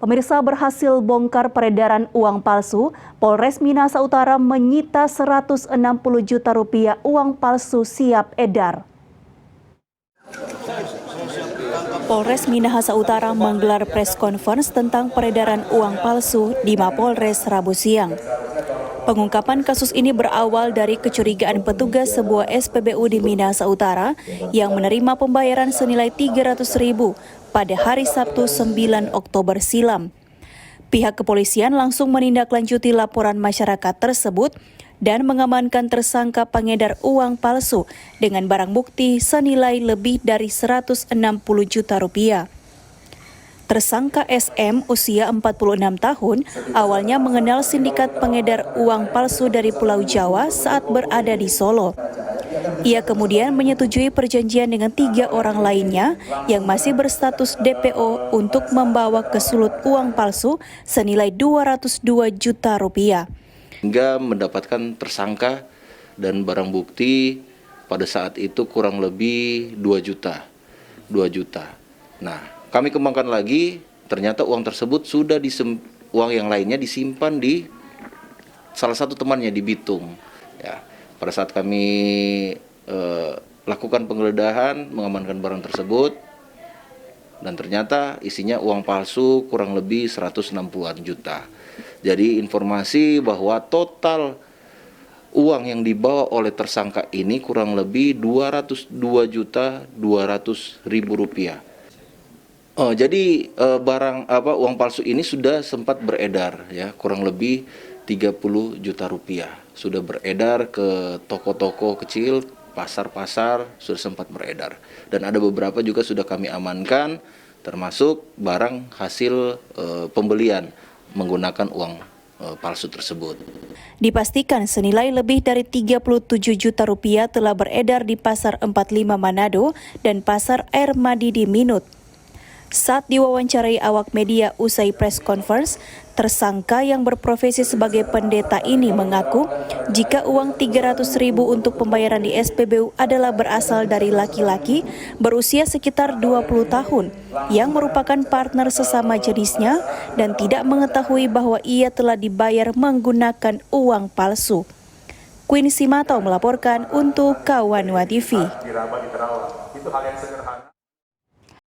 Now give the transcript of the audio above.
Pemirsa, berhasil bongkar peredaran uang palsu. Polres Minahasa Utara menyita 160 juta rupiah uang palsu siap edar. Polres Minahasa Utara menggelar press conference tentang peredaran uang palsu di Mapolres Rabu siang. Pengungkapan kasus ini berawal dari kecurigaan petugas sebuah SPBU di Minahasa Utara yang menerima pembayaran senilai 300.000 pada hari Sabtu 9 Oktober silam. Pihak kepolisian langsung menindaklanjuti laporan masyarakat tersebut dan mengamankan tersangka pengedar uang palsu dengan barang bukti senilai lebih dari 160 juta rupiah. Tersangka SM usia 46 tahun awalnya mengenal sindikat pengedar uang palsu dari Pulau Jawa saat berada di Solo. Ia kemudian menyetujui perjanjian dengan 3 orang lainnya yang masih berstatus DPO untuk membawa ke Sulut uang palsu senilai 202 juta rupiah. Hingga mendapatkan tersangka dan barang bukti pada saat itu kurang lebih 2 juta. Nah, kami kembangkan lagi, ternyata uang tersebut sudah uang yang lainnya disimpan di salah satu temannya di Bitung. Ya, pada saat kami lakukan penggeledahan, mengamankan barang tersebut, dan ternyata isinya uang palsu kurang lebih 160-an juta. Jadi informasi bahwa total uang yang dibawa oleh tersangka ini kurang lebih 202.200.000 rupiah. Jadi uang palsu ini sudah sempat beredar, ya, kurang lebih 30 juta rupiah. Sudah beredar ke toko-toko kecil, pasar-pasar, sudah sempat beredar. Dan ada beberapa juga sudah kami amankan, termasuk barang hasil pembelian menggunakan uang palsu tersebut. Dipastikan senilai lebih dari 37 juta rupiah telah beredar di Pasar 45 Manado dan Pasar Air Madi di Minut. Saat diwawancarai awak media usai press conference, tersangka yang berprofesi sebagai pendeta ini mengaku jika uang 300.000 untuk pembayaran di SPBU adalah berasal dari laki-laki berusia sekitar 20 tahun yang merupakan partner sesama jenisnya dan tidak mengetahui bahwa ia telah dibayar menggunakan uang palsu. Queen Simatau melaporkan untuk Kawanwa TV.